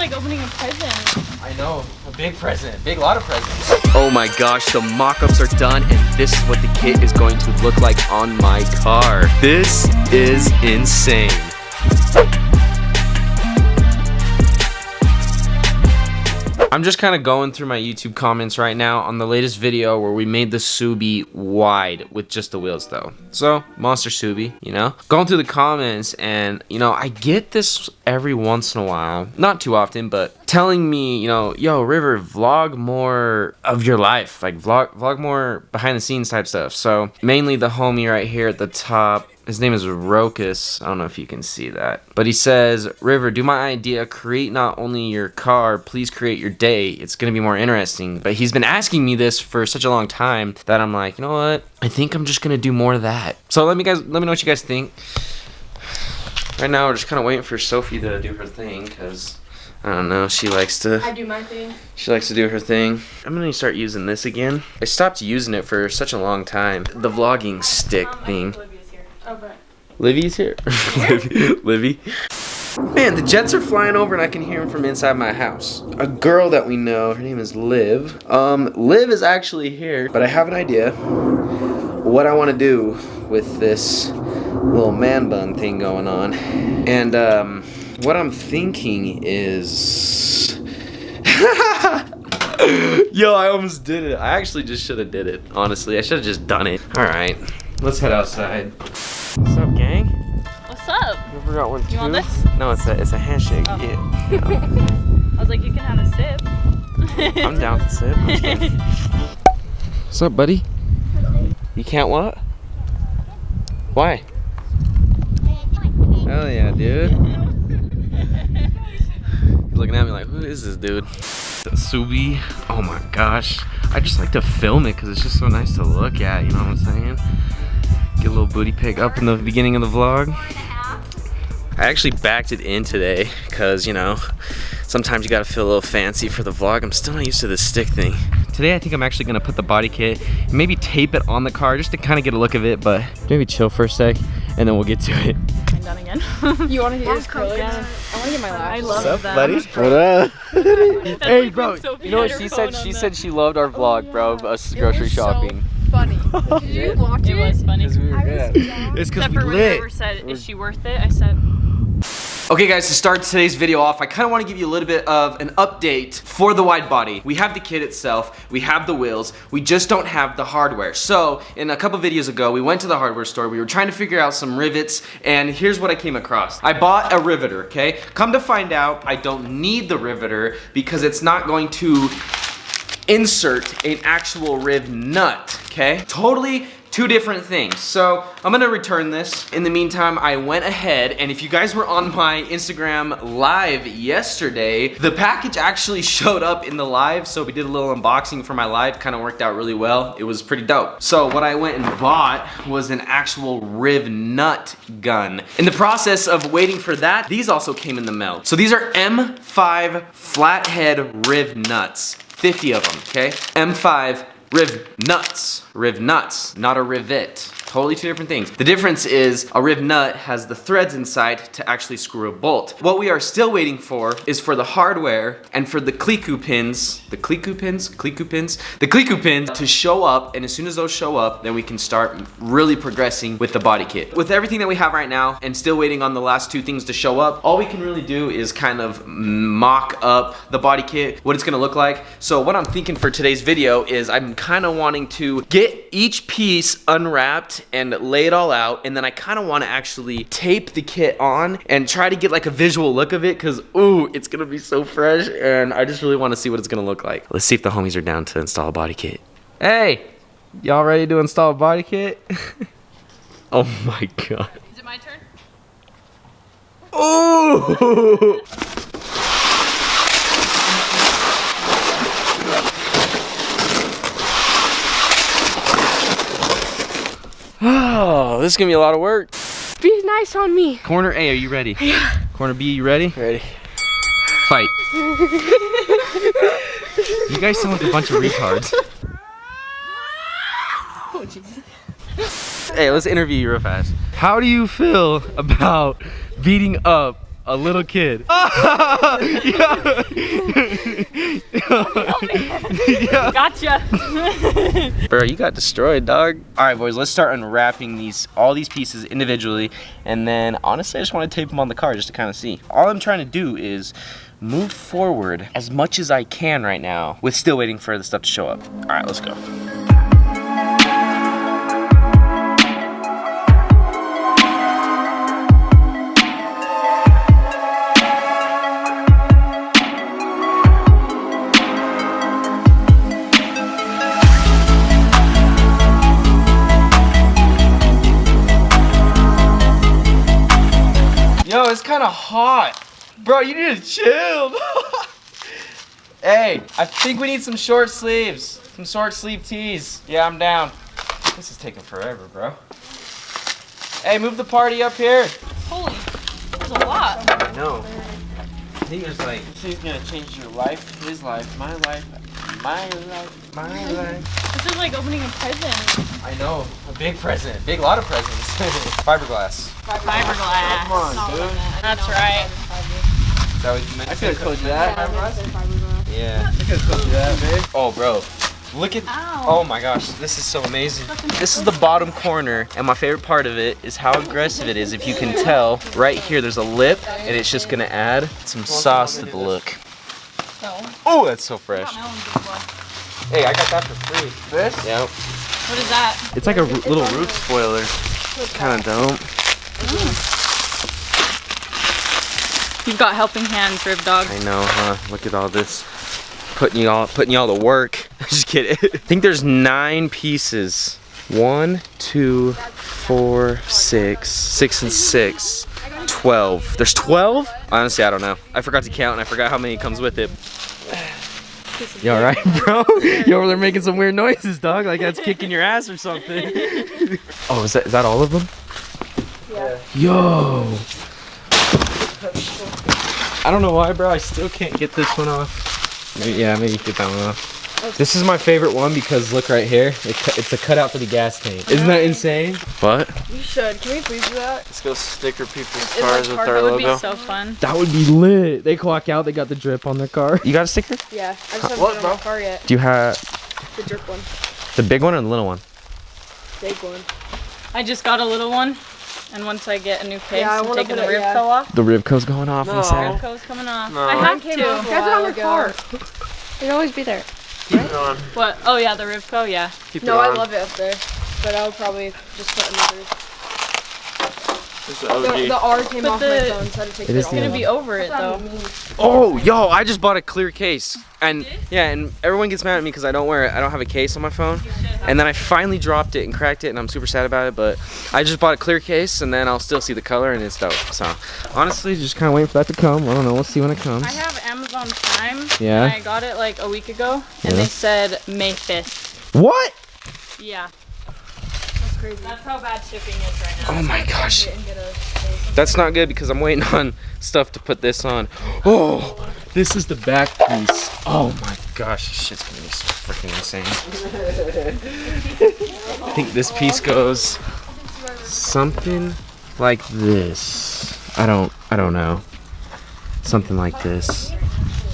like opening a present. I know, a big present, lot of presents. Oh my gosh, the mock-ups are done, and this is what the kit is going to look like on my car. This is insane. I'm just kind of going through my YouTube comments right now on the latest video where we made the Subi wide with just the wheels though. So, Monster Subi, you know? Going through the comments and, you know, I get this every once in a while. Not too often, but telling me, you know, yo, River, vlog more of your life. Like, vlog more behind the scenes type stuff. So, mainly the homie right here at the top. His name is Rokus. I don't know if you can see that. But he says, River, do my idea. Create not only your car, please create your day. It's going to be more interesting. But he's been asking me this for such a long time that I'm like, you know what? I think I'm just going to do more of that. So let me know what you guys think. Right now, we're just kind of waiting for Sophie to do her thing because, I don't know, she likes to... I do my thing. She likes to do her thing. I'm going to start using this again. I stopped using it for such a long time. The vlogging stick thing. Okay. Livy's here. Livy. Man, the jets are flying over and I can hear them from inside my house. A girl that we know, her name is Liv. Liv is actually here, but I have an idea what I want to do with this little man bun thing going on. And what I'm thinking is... Yo, I almost did it. I actually just should have did it. Honestly, I should have just done it. All right, let's head outside. What's up, gang? What's up? You forgot one too? You want this? No, it's a handshake. Oh. Yeah. You know. I was like, you can have a sip. I'm down to sip. I'm just kidding. What's up, buddy? You can't what? Why? Hell yeah, dude. He's looking at me like, who is this dude? Subi. Oh my gosh. I just like to film it because it's just so nice to look at, you know what I'm saying? Get a little booty pic up in the beginning of the vlog. I actually backed it in today because, you know, sometimes you gotta feel a little fancy for the vlog. I'm still not used to this stick thing. Today I think I'm actually gonna put the body kit and maybe tape it on the car just to kind of get a look of it, but maybe chill for a sec and then we'll get to it. I'm done again. You want to get yours curly? I want to get my lashes. I love What's up, that. buddy? What up? Hey, like bro. when Sophie You know what had she her said? phone She on said she loved our vlog, bro, of us It grocery was shopping. So funny. Did you watch it? It was funny. Because we were good. It's because Except we for when lit. River said, is she worth it? I said, Okay guys, to start today's video off, I kind of want to give you a little bit of an update for the wide body. We have the kit itself, we have the wheels, we just don't have the hardware. So, in a couple videos ago, we went to the hardware store, we were trying to figure out some rivets, and here's what I came across. I bought a riveter, okay? Come to find out, I don't need the riveter because it's not going to insert an actual riv nut, okay? Totally two different things. So I'm gonna return this. In the meantime, I went ahead, and if you guys were on my Instagram live yesterday, the package actually showed up in the live, so we did a little unboxing for my live. Kind of worked out really well. It was pretty dope. So what I went and bought was an actual riv nut gun. In the process of waiting for that, these also came in the mail. So these are M5 flathead riv nuts. 50 of them, okay? M5 riv nuts, not a rivet. Totally two different things. The difference is a riv nut has the threads inside to actually screw a bolt. What we are still waiting for is for the hardware and for the Kliku pins, the Kliku pins to show up, and as soon as those show up, then we can start really progressing with the body kit. With everything that we have right now and still waiting on the last two things to show up, all we can really do is kind of mock up the body kit, what it's gonna look like. So what I'm thinking for today's video is I'm kind of wanting to get each piece unwrapped and lay it all out, and then I kind of want to actually tape the kit on and try to get like a visual look of it, because ooh, it's gonna be so fresh, and I just really want to see what it's gonna look like. Let's see if the homies are down to install a body kit. Hey, y'all ready to install a body kit? Oh my god. is it my turn? Ooh! Oh, this is gonna be a lot of work. Be nice on me. Corner A, are you ready? Yeah. Corner B, you ready? Ready. Fight. You guys sound like a bunch of retards. Oh, Jesus. Hey, let's interview you real fast. How do you feel about beating up a little kid. Gotcha. Bro, you got destroyed, dog. All right, boys, let's start unwrapping all these pieces individually, and then honestly, I just want to tape them on the car just to kind of see. All I'm trying to do is move forward as much as I can right now, with still waiting for the stuff to show up. All right, let's go. Yo, it's kind of hot. Bro, you need to chill. Hey, I think we need some short sleeves. Some short sleeve tees. Yeah, I'm down. This is taking forever, bro. Hey, move the party up here. Holy, there's a lot. I know. I think there's like, this is gonna change your life, his life, my life, my life, my life. This is like opening a present. I know, a big present, big lot of presents. Fiberglass. Fiberglass. Come on, dude. That's right. Is that what you meant? I could have told you that. Yeah. I could have told you that, babe. Oh, bro. Look at, Ow. oh my gosh, this is so amazing. This is the bottom corner, and my favorite part of it is how aggressive it is. If you can tell, right here there's a lip, and it's just gonna add some sauce to the look. Oh, that's so fresh. Hey, I got that for free. This? Yep. What is that? It's like a little roof spoiler. Kind of dope. You've got helping hands, Rib Dog. I know, huh? Look at all this. Putting y'all to work. Just kidding. I think there's 9 pieces. 1, 2, 4, 6. 6 and 6. 12. There's 12? Honestly, I don't know. I forgot to count and I forgot how many comes with it. You alright, bro? You over there making some weird noises, dog? Like that's kicking your ass or something. Oh, is that all of them? Yeah. Yo. I don't know why, bro. I still can't get this one off. Maybe get that one off. This is my favorite one because look right here. It's a cutout for the gas tank. Isn't that insane? What? You should. Can we please do that? Let's go sticker people's like cars with hard- our That would be logo. so fun. That would be lit. They clock out. They got the drip on their car. You got a sticker? Yeah. I just haven't What, put it bro? on my car yet. Do you have The drip one. the big one or the little one? Big one. I just got a little one, and once I get a new case, Yeah, I I'm wanna taking put the it- rib yeah. toe off. The Ribco's going off No. inside. Rib co's coming off. No. I have Mine came to. off. You have it on the Ago. car. It'll always be there. Keep it on. What? Oh yeah, the rib co. Yeah. Keep No, it I on. love it up there. But I would probably just put another. This is OG. The R came But off my the- phone, so I had to take It it is off. the It's gonna be over it though. Oh, yo, I just bought a clear case. And yeah, and everyone gets mad at me because I don't have a case on my phone. And then I finally dropped it and cracked it and I'm super sad about it, but I just bought a clear case and then I'll still see the color and it's dope. So honestly, just kind of waiting for that to come. I don't know, we'll see when it comes. I have Amazon Prime. Yeah? And I got it like a week ago, and Yeah. they said May 5th. What? Yeah. That's crazy. That's how bad shipping is right now. Oh my gosh. And get a That's not good because I'm waiting on stuff to put this on. Oh, this is the back piece. Oh my gosh, this shit's gonna be so freaking insane. I think this piece goes something like this. I don't know. Something like this.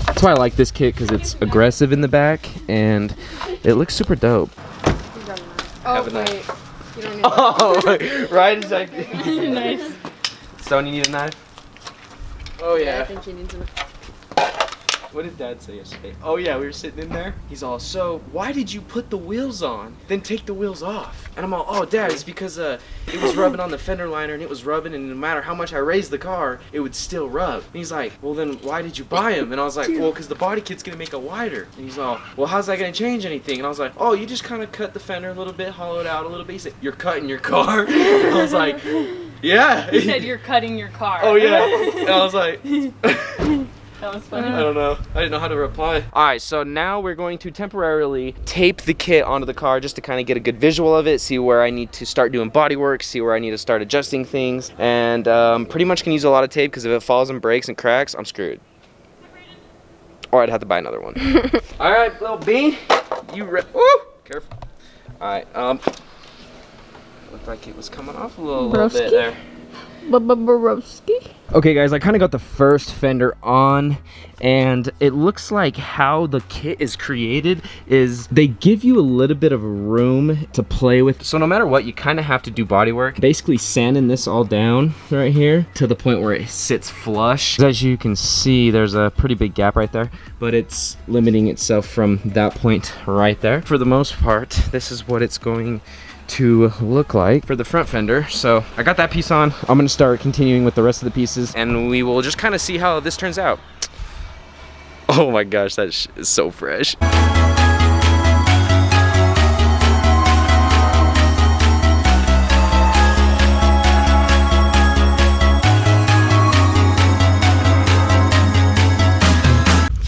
That's why I like this kit because it's aggressive in the back and it looks super dope. Oh, Have a wait. knife. You don't need Oh, right? It's like Nice. Stone, you need a knife? Oh I yeah. think he needs a. What did Dad say yesterday? Oh yeah, we were sitting in there. He's all, so why did you put the wheels on? Then take the wheels off. And I'm all, oh Dad, it's because it was rubbing on the fender liner and it was rubbing and no matter how much I raised the car, it would still rub. And he's like, well then why did you buy them? And I was like, well, because the body kit's gonna make it wider. And he's all, well how's that gonna change anything? And I was like, oh, you just kind of cut the fender a little bit, hollow it out a little bit. He said, you're cutting your car? And I was like, yeah. You said you're cutting your car. Oh yeah. And I was like, That was funny. I don't know. I didn't know how to reply. Alright, so now we're going to temporarily tape the kit onto the car just to kind of get a good visual of it, see where I need to start doing body work, see where I need to start adjusting things, and pretty much can use a lot of tape because if it falls and breaks and cracks, I'm screwed. Or I'd have to buy another one. Alright, little B, you woo! Careful. Alright, looked like it was coming off a little bit there. Borowski. Okay guys, I kind of got the first fender on, and it looks like how the kit is created is they give you a little bit of room to play with. So no matter what, you kind of have to do body work. Basically sanding this all down right here to the point where it sits flush. As you can see, there's a pretty big gap right there, but it's limiting itself from that point right there. For the most part, this is what it's going to look like for the front fender. So I got that piece on. I'm gonna start continuing with the rest of the pieces, and we will just kind of see how this turns out. Oh my gosh, that is so fresh.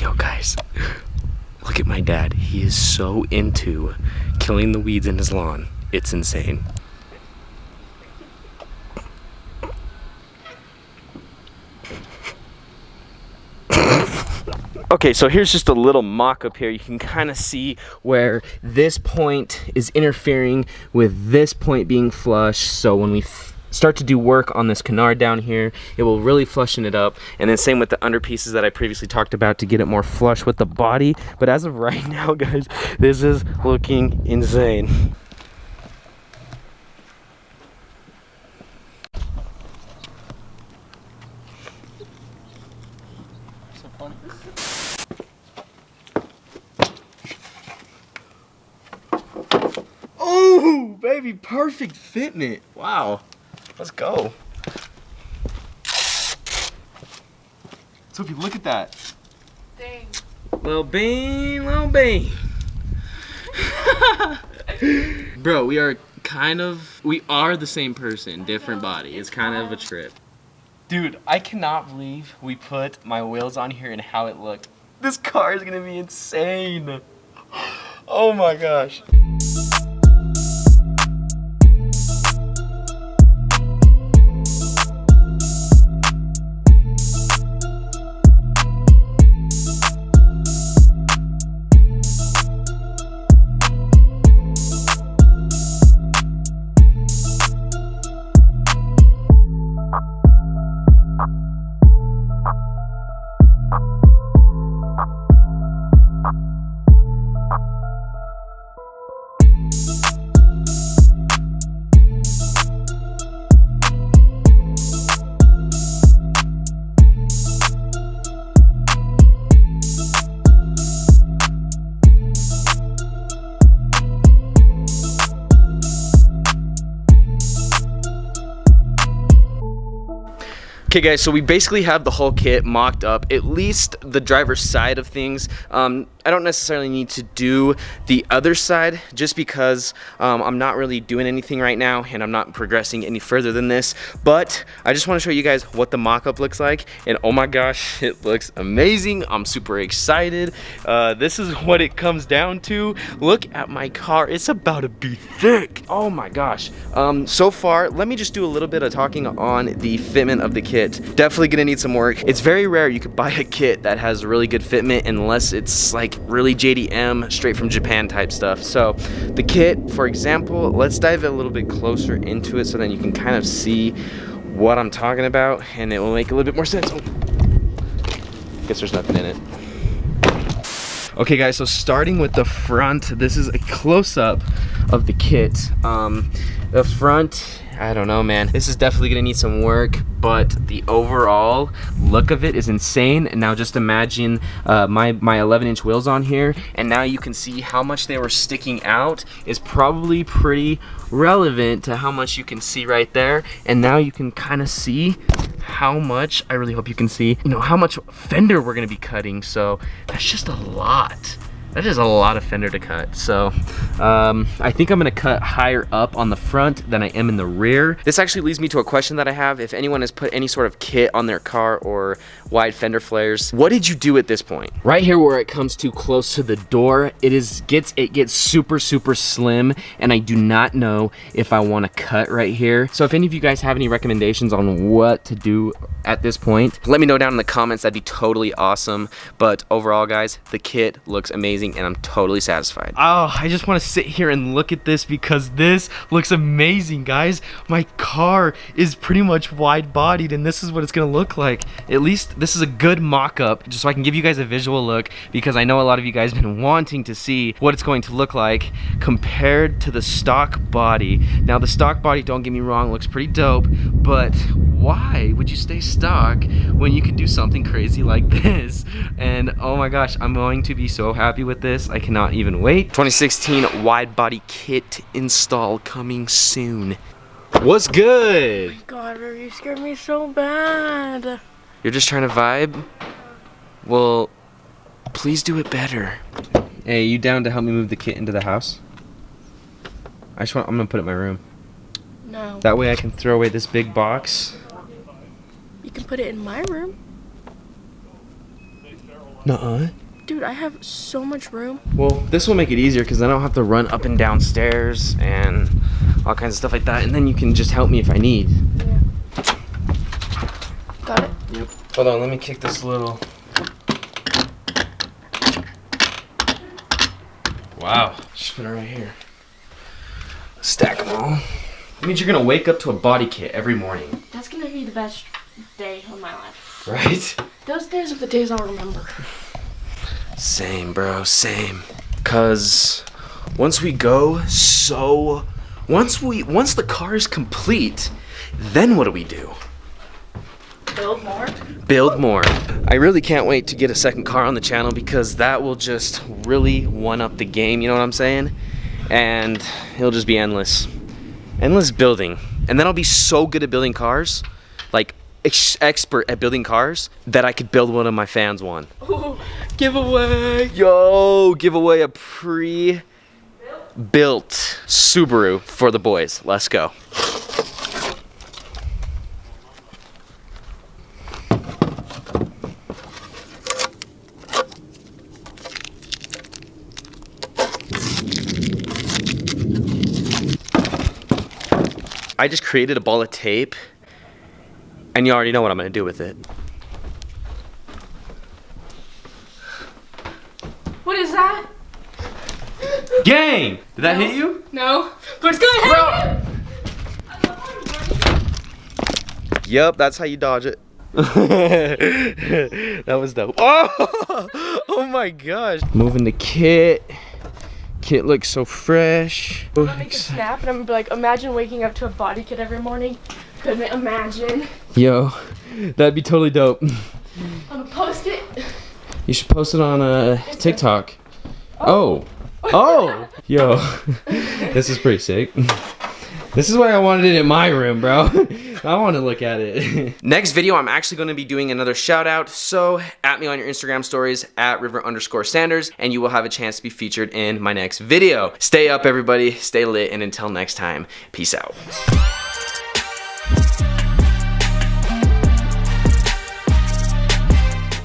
Yo guys, look at my dad. He is so into killing the weeds in his lawn. It's insane. Okay, so here's just a little mock-up here. You can kind of see where this point is interfering with this point being flush. So when we start to do work on this canard down here, it will really flushen it up. And then same with the under pieces that I previously talked about to get it more flush with the body. But as of right now, guys, this is looking insane. Oh, baby, perfect fitment. Wow. Let's go. So if you look at that. Dang. Lil Bean, Lil Bean. Bro, we are the same person, different body. It's kind of a trip. Dude, I cannot believe we put my wheels on here and how it looked. This car is gonna be insane. Oh my gosh. Okay guys, so we basically have the whole kit mocked up, at least the driver's side of things. I don't necessarily need to do the other side just because I'm not really doing anything right now and I'm not progressing any further than this, but I just want to show you guys what the mock-up looks like, and oh my gosh, it looks amazing. I'm super excited. This is what it comes down to. Look at my car, it's about to be thick. Oh my gosh. So far, let me just do a little bit of talking on the fitment of the kit. Definitely gonna need some work. It's very rare you could buy a kit that has really good fitment unless it's like really JDM, straight from Japan type stuff. So the kit, for example, let's dive a little bit closer into it so then you can kind of see what I'm talking about and it will make a little bit more sense. Oh. Guess there's nothing in it. Okay guys, so starting with the front, this is a close-up of the kit. The front, I don't know, man. This is definitely gonna need some work, but the overall look of it is insane. And now just imagine my 11-inch wheels on here, and now you can see how much they were sticking out is probably pretty relevant to how much you can see right there. And now you can kind of see how much, I really hope you can see, you know, how much fender we're gonna be cutting. So that's just a lot. That is a lot of fender to cut. So I think I'm gonna cut higher up on the front than I am in the rear. This actually leads me to a question that I have. If anyone has put any sort of kit on their car or wide fender flares, what did you do at this point? Right here where it comes too close to the door, it gets super slim, and I do not know if I want to cut right here. So if any of you guys have any recommendations on what to do at this point, let me know down in the comments. That'd be totally awesome. But overall guys, the kit looks amazing. amazing, and I'm totally satisfied. Oh, I just want to sit here and look at this because this looks amazing, guys. My car is pretty much wide-bodied, and this is what it's gonna look like. At least this is a good mock-up, just so I can give you guys a visual look, because I know a lot of you guys have been wanting to see what it's going to look like compared to the stock body. Now, the stock body, don't get me wrong, looks pretty dope, but why would you stay stock when you could do something crazy like this? And oh my gosh, I'm going to be so happy with this. I cannot even wait. 2016 wide body kit install coming soon. What's good? God, River, you scared me so bad. You're just trying to vibe? Well, please do it better. Hey, you down to help me move the kit into the house? I'm gonna put it in my room. No. That way I can throw away this big box. You can put it in my room. Nuh-uh. Dude, I have so much room. Well, this will make it easier because I don't have to run up and down stairs and all kinds of stuff like that. And then you can just help me if I need. Yeah. Got it? Yep. Hold on, let me kick this little. Wow. Just put it right here. Stack them all. It means you're gonna wake up to a body kit every morning. That's gonna be the best day of my life. Right? Those days are the days I'll remember. Same, bro, same. Cause once we go, once the car is complete, then what do we do? Build more? Build more. I really can't wait to get a second car on the channel because that will just really one up the game, you know what I'm saying? And it'll just be endless. Endless building. And then I'll be so good at building cars, like expert at building cars, that I could build one of my fans one. Ooh, giveaway. Yo, give away a pre-built Subaru for the boys. Let's go. I just created a ball of tape, and you already know what I'm gonna do with it. What is that? Gang! Did that hit you? No. But it's gonna hit you! Yup, that's how you dodge it. That was dope. Oh! Oh my gosh. Moving the kit. Kit looks so fresh. I'm gonna make a snap and I'm gonna be like, imagine waking up to a body kit every morning. Couldn't imagine. Yo, that'd be totally dope. I'm gonna post it. You should post it on TikTok. Oh. Yo, this is pretty sick. This is why I wanted it in my room, bro. I want to look at it. Next video, I'm actually going to be doing another shout out. So at me on your Instagram stories at River_Sanders, and you will have a chance to be featured in my next video. Stay up, everybody. Stay lit. And until next time, peace out.